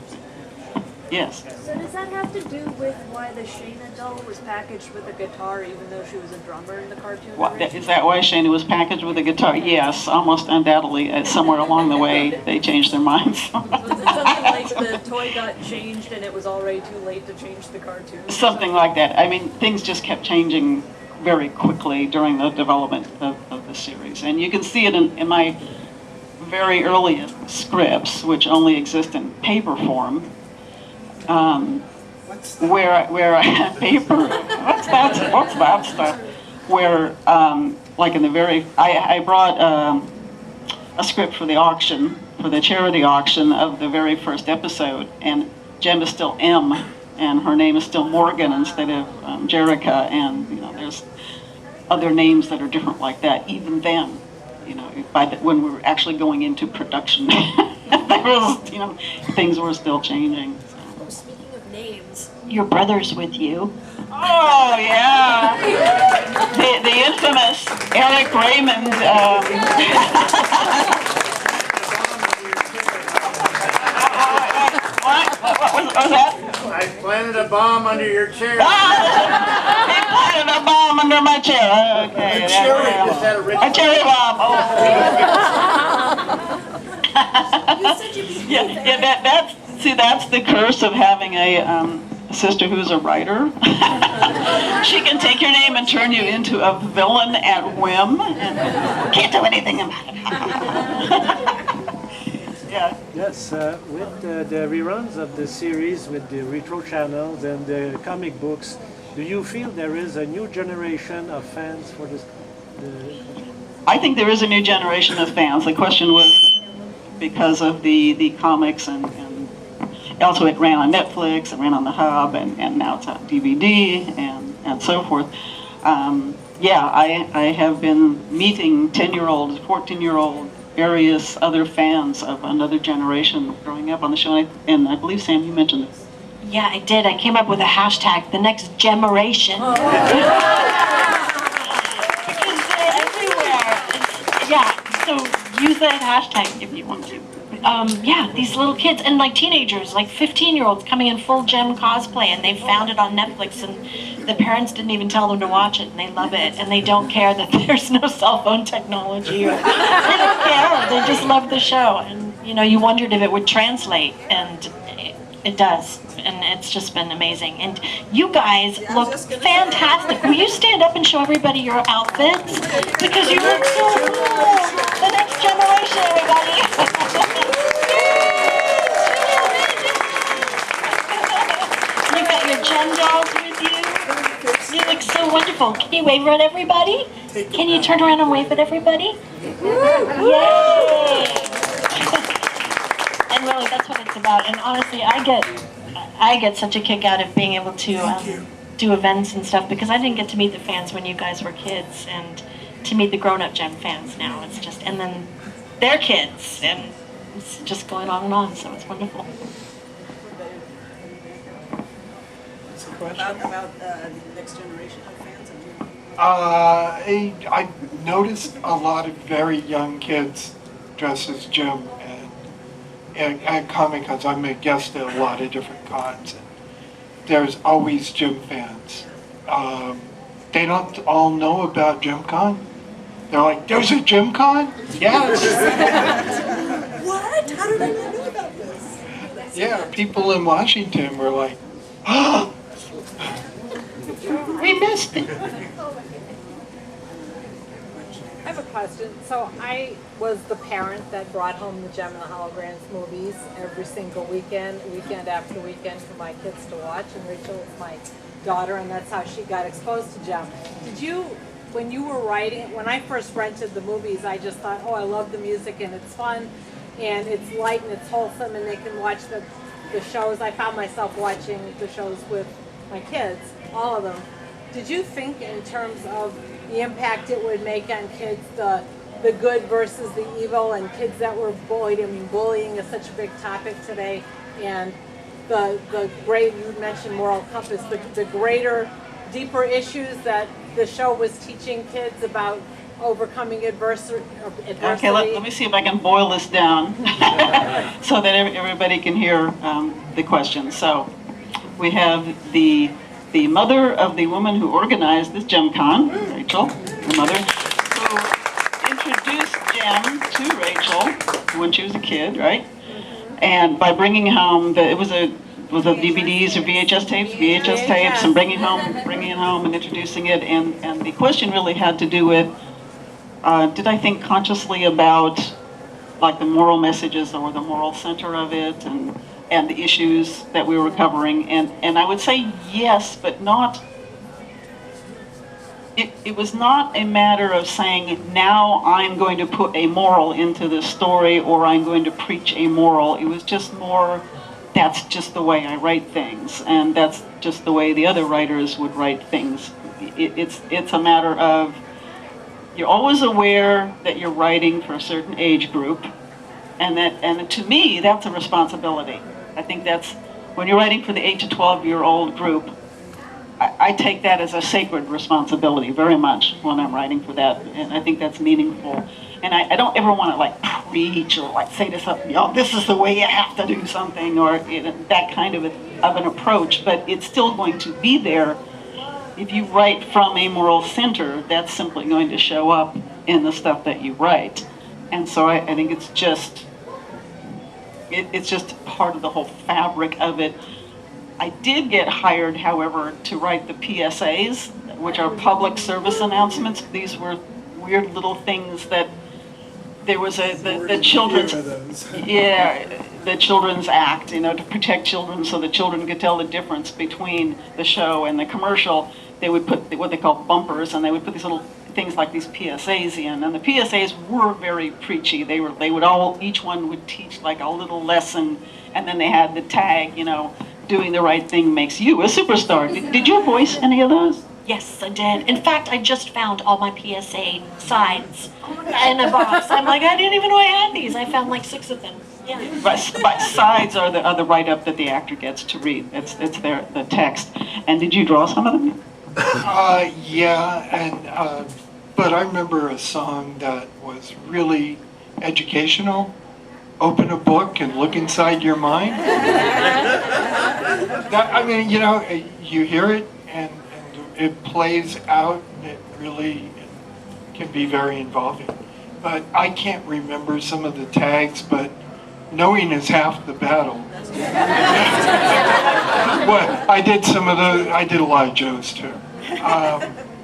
Yes. So does that have to do with why the Shayna doll was packaged with a guitar even though she was a drummer in the cartoon? Is that why Shayna was packaged with a guitar? Yes, almost undoubtedly. Somewhere along the way, they changed their minds. Was it something like the toy got changed and it was already too late to change the cartoon? Something like that. I mean, things just kept changing very quickly during the development of the series. And you can see it in my very earliest scripts, which only exist in paper form, where paper, what's that stuff? Where, like in the very, I brought a script for the auction, for the charity auction of the very first episode, and Jem is still M, and her name is still Morgan instead of Jerica, and there's other names that are different like that, even then, when we were actually going into production, there was, things were still changing. So. Oh, speaking of names. Your brother's with you. Oh, yeah. The infamous Eric Raymond. What was that? I planted a bomb under your chair. He planted a bomb under my chair. Okay. A cherry. A cherry bomb. Oh. That's the curse of having a sister who's a writer. She can take your name and turn you into a villain at whim, and can't do anything about it. Yeah. Yes, with the reruns of the series, with the retro channels and the comic books, do you feel there is a new generation of fans for this? I think there is a new generation of fans. The question was because of the comics and also it ran on Netflix, it ran on the Hub, and now it's on DVD and so forth. I have been meeting 10-year-old, 14-year-old, various other fans of another generation growing up on the show. And I believe, Sam, you mentioned this. Yeah, I did. I came up with a hashtag, the next Gemeration. Because they're everywhere. So use that hashtag if you want to. These little kids and like teenagers, like 15-year-olds coming in full Gem cosplay, and they found it on Netflix, and the parents didn't even tell them to watch it, and they love it, and they don't care that there's no cell phone technology, or they don't care, they just love the show, and you wondered if it would translate, and it does, and it's just been amazing. And you guys look fantastic. Will you stand up and show everybody your outfits? Because you look so cool. The next generation, everybody. You've got your Gem dolls with you. You look so wonderful. Can you wave at everybody? Can you turn around and wave at everybody? Yay! And really, that's what it's about. And honestly, I get such a kick out of being able to do events and stuff, because I didn't get to meet the fans when you guys were kids, and to meet the grown-up Gem fans now, it's just, and then their kids, and it's just going on and on, so it's wonderful. About the next generation of fans? I noticed a lot of very young kids dressed as Gem at Comic Cons. I'm a guest at a lot of different cons. And there's always Gem fans. They don't all know about JemCon. They're like, there's a JemCon? Yes. What? How did I not know about this? Yeah, people in Washington were like, oh, we missed it. I have a question. So I was the parent that brought home the Gem and the Holograms movies every single weekend after weekend for my kids to watch, and Rachel is my daughter, and that's how she got exposed to Gem. Did you, when you were writing, when I first rented the movies, I just thought, oh, I love the music and it's fun and it's light and it's wholesome and they can watch the shows. I found myself watching the shows with my kids, all of them. Did you think in terms of the impact it would make on kids, the good versus the evil, and kids that were bullied? I mean, bullying is such a big topic today, and the great, you mentioned moral compass, the greater, deeper issues that the show was teaching kids about overcoming adversity. Okay, let me see if I can boil this down so that everybody can hear the question. So we have the mother of the woman who organized this JemCon, Rachel, her mother, who introduced Gem to Rachel when she was a kid, right? And by bringing home, it was a was it DVDs or VHS tapes? VHS tapes, and bringing it home and introducing it. And the question really had to do with, did I think consciously about like the moral messages or the moral center of it and the issues that we were covering? And I would say yes, but not, it was not a matter of saying, now I'm going to put a moral into this story or I'm going to preach a moral. It was just more, that's just the way I write things, and that's just the way the other writers would write things. It's a matter of, you're always aware that you're writing for a certain age group, and to me, that's a responsibility. I think that's, when you're writing for the 8 to 12-year-old group, I take that as a sacred responsibility very much when I'm writing for that, and I think that's meaningful. And I don't ever want to like preach or like say to something, oh, this is the way you have to do something, or that kind of an approach, but it's still going to be there. If you write from a moral center, that's simply going to show up in the stuff that you write. And so I think it's just part of the whole fabric of it. I did get hired, however, to write the PSAs, which are public service announcements. These were weird little things that there was the children's, the Children's Act, to protect children so the children could tell the difference between the show and the commercial. They would put what they call bumpers, and they would put these little things like these PSAs in, and the PSAs were very preachy. They would all, each one would teach like a little lesson, and then they had the tag, doing the right thing makes you a superstar. Did you voice any of those? Yes, I did. In fact, I just found all my PSA signs in a box. I'm like, I didn't even know I had these. I found like 6 of them. Yeah. But sides are the write-up that the actor gets to read. It's the text. And did you draw some of them? Yeah, but I remember a song that was really educational. Open a book and look inside your mind. You hear it and it plays out. It really can be very involving. But I can't remember some of the tags, but knowing is half the battle. Well, I did some of those. I did a lot of Joe's too.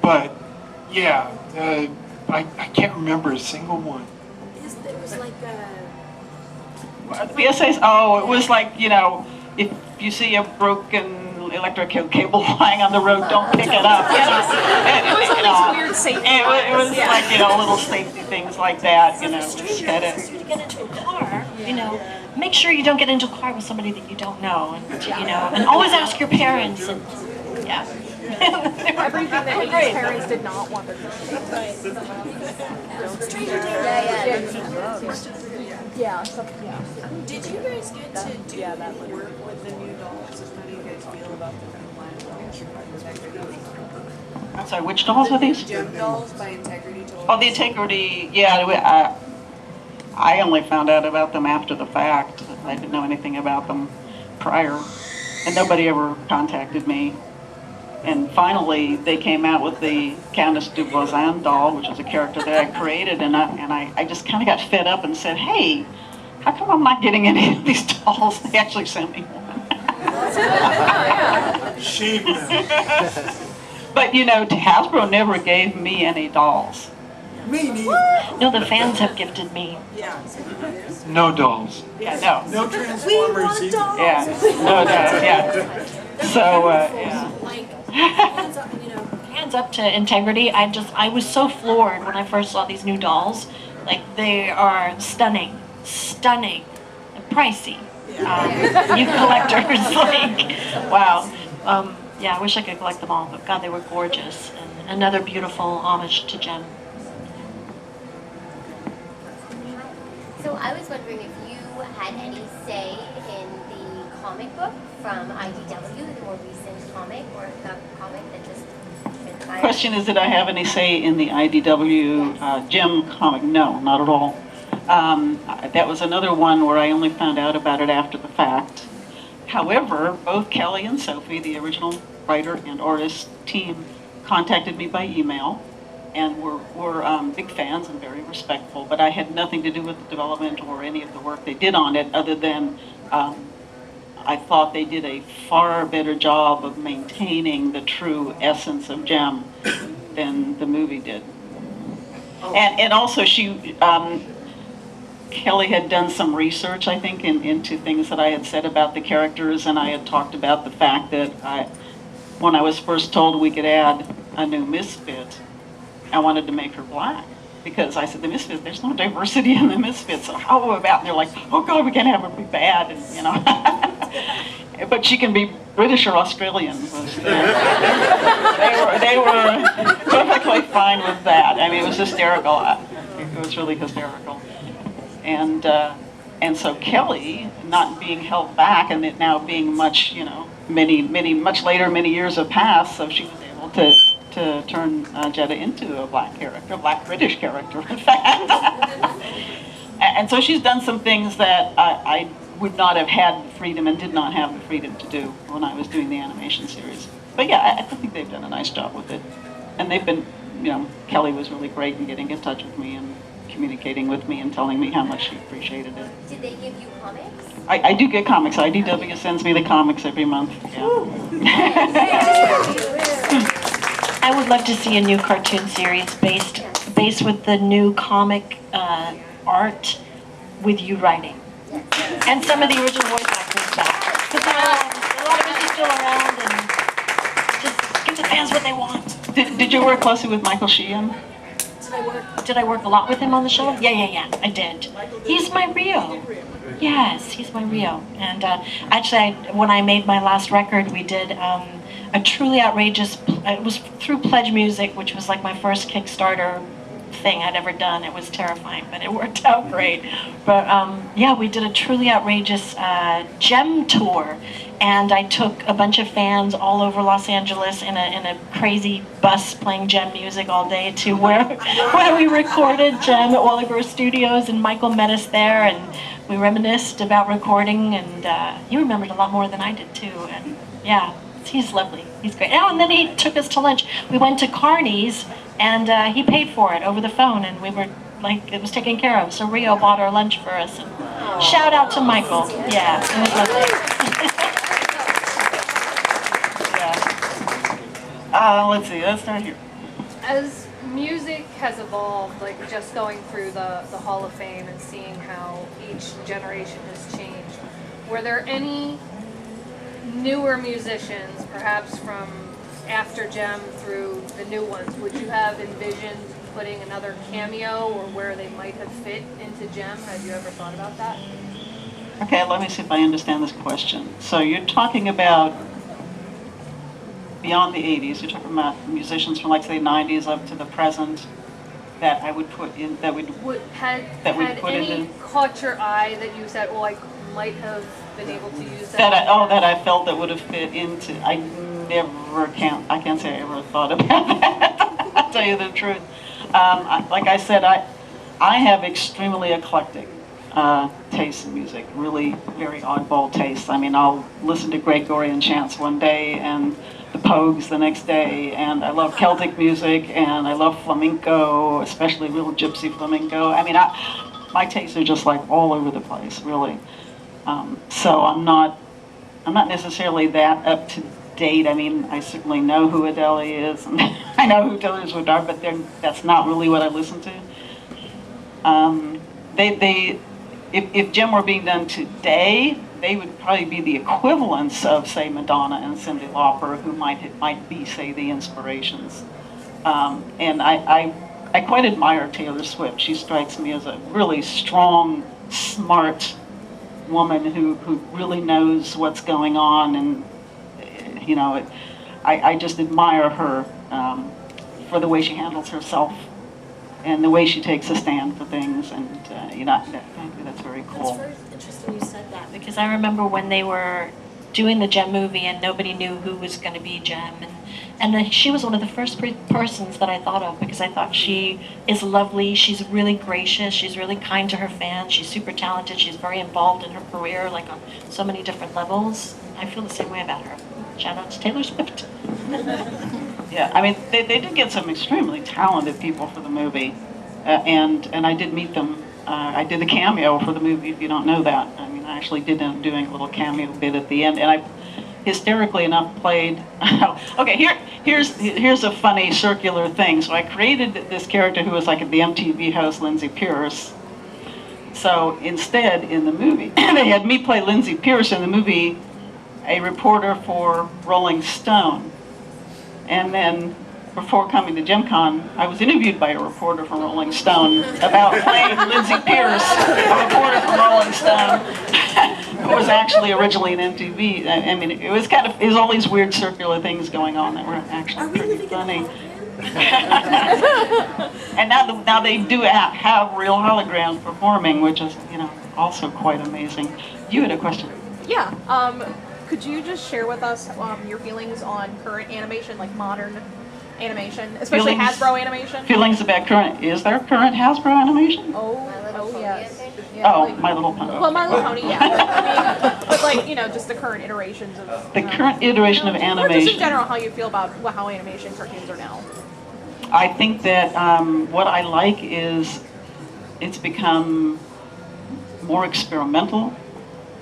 But yeah, I can't remember a single one. There was like PSAs, it was like, if you see a broken electric cable lying on the road, don't pick it up. It was all these weird safety It was like, little safety things like that, So if a stranger asks you to get into a car, make sure you don't get into a car with somebody that you don't know, and always ask your parents, and yeah. Everything that his parents did not want their kids to do. Yeah. Did you guys get to do work with the new dolls? How do you guys feel about the new line of I'm sorry, which dolls are these? Gem dolls by Integrity Toys. Oh, the Integrity, yeah. I only found out about them after the fact. I didn't know anything about them prior, and nobody ever contacted me. And finally, they came out with the Countess de Voisin doll, which is a character that I created, and I just kind of got fed up and said, hey, how come I'm not getting any of these dolls? They actually sent me one. But Hasbro never gave me any dolls. Me neither. No, the fans have gifted me. Yeah. No dolls. Yeah, no. No Transformers either. Yeah, no dolls, yeah. So, yeah. Hands up to Integrity. I was so floored when I first saw these new dolls. Like, they are stunning, and pricey. You collectors, wow. Yeah, I wish I could collect them all, but God, they were gorgeous. And another beautiful homage to Jem. So I was wondering if you had any say in the comic book from IDW, the more recent comic, or the comic that just transpired. Question is, did I have any say in the IDW Jem comic? No, not at all. That was another one where I only found out about it after the fact. However, both Kelly and Sophie, the original writer and artist team, contacted me by email and were big fans and very respectful, but I had nothing to do with the development or any of the work they did on it other than I thought they did a far better job of maintaining the true essence of Jem than the movie did. And also Kelly had done some research, I think, into things that I had said about the characters, and I had talked about the fact that when I was first told we could add a new misfit, I wanted to make her black. Because I said, the Misfits, there's no diversity in the Misfits, so how about, and they're like, oh God, we can't have her be bad, and you know. But she can be British or Australian. They were perfectly fine with that. I mean, it was hysterical. It was really hysterical. And so Kelly, not being held back, and it now being much, you know, much later, many years have passed, so she was able to turn Jetta into a black character, a black British character, in fact. And so she's done some things that I would not have had the freedom and did not have the freedom to do when I was doing the animation series. But yeah, I think they've done a nice job with it. And they've been, you know, Kelly was really great in getting in touch with me and communicating with me and telling me how much she appreciated it. Did they give you comics? I do get comics. IDW sends me the comics every month. Yeah. I would love to see a new cartoon series based with the new comic art with you writing. And some of the original voice actors back. Because a lot of us are still around and just give the fans what they want. Did you work closely with Michael Sheehan? Did I work a lot with him on the show? Yeah, I did. He's my Rio. Yes, he's my Rio. And actually, when I made my last record, we did a truly outrageous, it was through Pledge Music, which was like my first Kickstarter thing I'd ever done. It was terrifying, but it worked out great. But yeah, we did a truly outrageous Gem tour, and I took a bunch of fans all over Los Angeles in a crazy bus playing Gem music all day to where we recorded Gem at Wally Burr Studios, and Michael met us there, and we reminisced about recording, and he remembered a lot more than I did too, and yeah. He's lovely. He's great. Oh, and then he took us to lunch. We went to Carney's, and he paid for it over the phone, and we were like, it was taken care of. So Rio bought our lunch for us. And shout out to Michael. Yeah, it was lovely. Yeah. Let's see. Let's start here. As music has evolved, like just going through the Hall of Fame and seeing how each generation has changed, were there any newer musicians, perhaps from after Gem through the new ones, would you have envisioned putting another cameo or where they might have fit into Gem? Have you ever thought about that? Okay, let me see if I understand this question. So you're talking about beyond the 80s, you're talking about musicians from like say 90s up to the present that I would put in, that would had any caught your eye that you said, oh, I might have been able to use that? That I felt that would have fit into. I can't say I ever thought about that. I'll tell you the truth. Like I said, I have extremely eclectic taste in music, really very oddball taste. I mean, I'll listen to Gregorian chants one day and the Pogues the next day, and I love Celtic music, and I love flamenco, especially real gypsy flamenco. I mean, my tastes are just like all over the place, really. So I'm not necessarily that up to date. I mean, I certainly know who Adele is, and I know who Taylor Swift are, but that's not really what I listen to. If Gem were being done today, they would probably be the equivalents of, say, Madonna and Cyndi Lauper, who might be, say, the inspirations. And I quite admire Taylor Swift. She strikes me as a really strong, smart woman who really knows what's going on, and you know, I just admire her for the way she handles herself and the way she takes a stand for things, and you know, I think that's very cool. That's very interesting you said that, because I remember when they were doing the Gem movie and nobody knew who was going to be Gem, and then she was one of the first persons that I thought of, because I thought she is lovely, she's really gracious, she's really kind to her fans, she's super talented, she's very involved in her career, like on so many different levels. I feel the same way about her. Shout out to Taylor Swift. Yeah, I mean, they did get some extremely talented people for the movie, and I did meet them I did a cameo for the movie, if you don't know that. I mean, I actually did end up doing a little cameo bit at the end, and I, hysterically enough, played. Okay, here's a funny circular thing. So I created this character who was like the MTV host, Lindsay Pierce. So instead, in the movie, they had me play Lindsay Pierce in the movie, a reporter for Rolling Stone. And then, before coming to JemCon, I was interviewed by a reporter from Rolling Stone about playing Lindsay Pierce, a reporter from Rolling Stone, who was actually originally an MTV. I mean, it was all these weird circular things going on that were actually pretty funny. And now they do have real holograms performing, which is, also quite amazing. You had a question. Yeah. Could you just share with us your feelings on current animation, like modern animation, especially Hasbro animation? Feelings about current, is there current Hasbro animation? Oh yes. My Little Pony. Well, My Little Pony, yeah. But like, just the current iterations of... The current iteration of animation. Or just in general, how you feel about how animation cartoons are now. I think that what I like is it's become more experimental.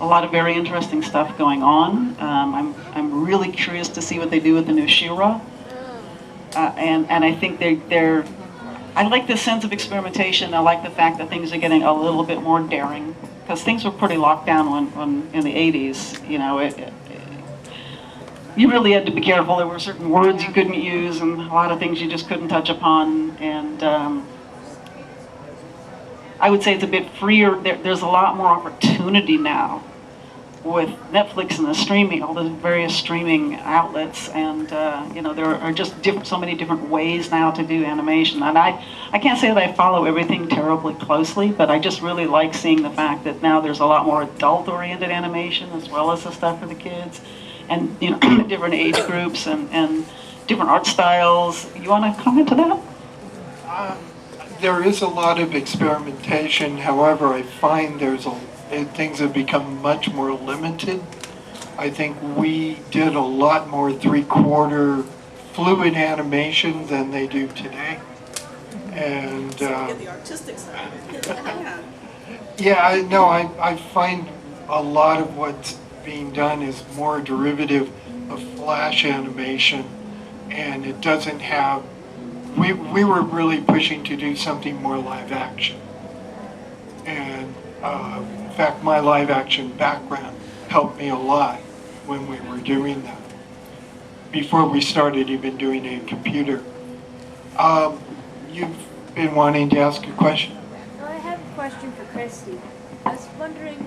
A lot of very interesting stuff going on. I'm really curious to see what they do with the new She-Ra. And I think I like the sense of experimentation. I like the fact that things are getting a little bit more daring, because things were pretty locked down when in the 80s. You really had to be careful. There were certain words you couldn't use, and a lot of things you just couldn't touch upon. And I would say it's a bit freer. There's a lot more opportunity now with Netflix and the streaming, all the various streaming outlets, and there are just so many different ways now to do animation. And I can't say that I follow everything terribly closely, but I just really like seeing the fact that now there's a lot more adult-oriented animation as well as the stuff for the kids, and different age groups and different art styles. You want to comment to that? There is a lot of experimentation. However, I find things have become much more limited. I think we did a lot more three-quarter fluid animation than they do today. And get the artistic side of it. yeah, I find a lot of what's being done is more derivative of flash animation, and it doesn't have. We were really pushing to do something more live action, and in fact, my live action background helped me a lot when we were doing that. Before we started even doing it in computer. You've been wanting to ask a question? Well, I have a question for Christy. I was wondering,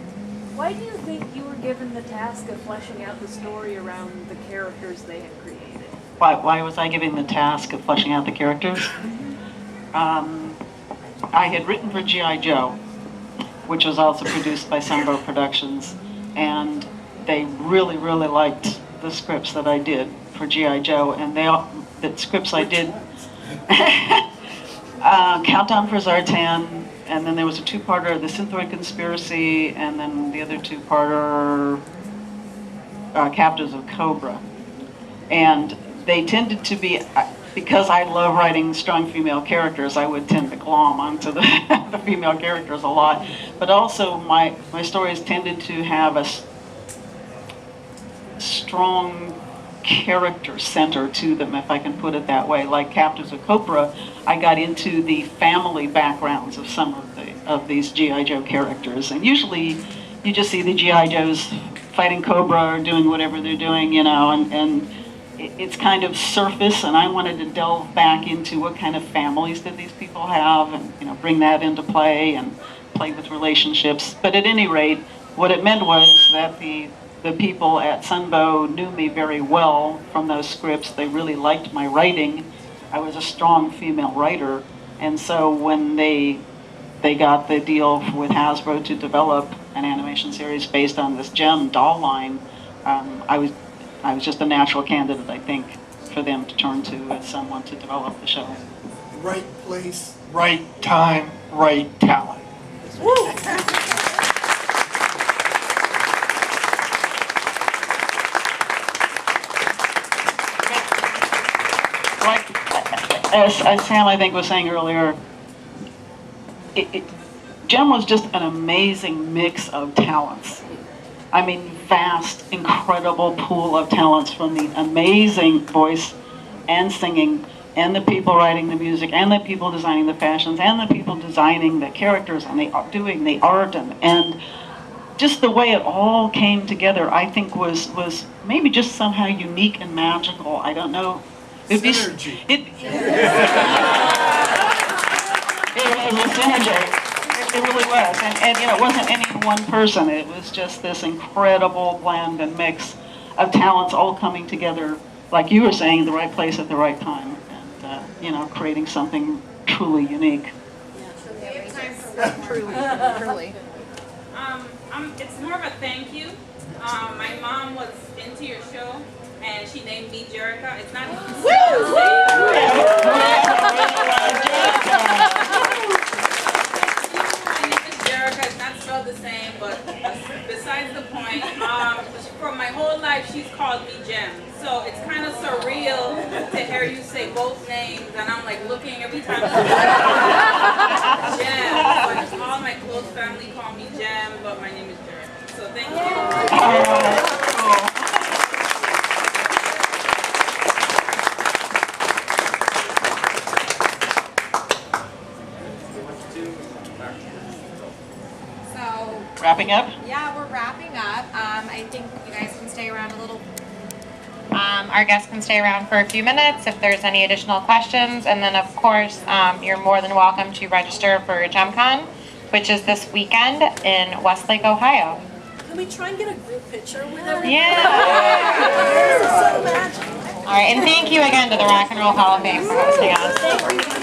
why do you think you were given the task of fleshing out the story around the characters they had created? Why was I given the task of fleshing out the characters? I had written for G.I. Joe, which was also produced by Sunbow Productions, and they really, really liked the scripts that I did for G.I. Joe, and the scripts I did, Countdown for Zartan, and then there was a two-parter, The Synthoid Conspiracy, and then the other two-parter, Captives of Cobra. And they tended to be, because I love writing strong female characters, I would tend to glom onto the, the female characters a lot. But also my stories tended to have a strong character center to them, if I can put it that way. Like Captives of Cobra, I got into the family backgrounds of some of these G.I. Joe characters. And usually you just see the G.I. Joes fighting Cobra or doing whatever they're doing, and it's kind of surface, and I wanted to delve back into what kind of families did these people have, and bring that into play and play with relationships. But at any rate, what it meant was that the people at Sunbow knew me very well from those scripts. They really liked my writing. I was a strong female writer, and so when they got the deal with Hasbro to develop an animation series based on this Gem doll line, I was just a natural candidate, I think, for them to turn to as someone to develop the show. Right place, right time, right talent. As Sam, I think, was saying earlier, Gem was just an amazing mix of talents. I mean, vast, incredible pool of talents, from the amazing voice and singing, and the people writing the music, and the people designing the fashions, and the people designing the characters, and doing the art, and just the way it all came together, I think was maybe just somehow unique and magical. I don't know. Synergy. It was a synergy. It really was. And you know, it wasn't any one person. It was just this incredible blend and mix of talents all coming together, like you were saying, the right place at the right time, and you know, creating something truly unique. Truly. It's more of a thank you. My mom was into your show, and she named me Jerica. It's not my name is Jerica. It's not spelled the same, but besides the point. For my whole life, she's called me Jem. So it's kind of surreal to hear you say both names, and I'm like looking every time. Jem. But all my close family call me Jem, but my name is Jerica. So thank you. Wrapping up? Yeah, we're wrapping up. I think you guys can stay around a little. Our guests can stay around for a few minutes if there's any additional questions. And then, of course, you're more than welcome to register for JemCon, which is this weekend in Westlake, Ohio. Can we try and get a group picture with everyone? Yeah! This is so magical. All right, and thank you again to the Rock and Roll Hall of Fame for hosting us.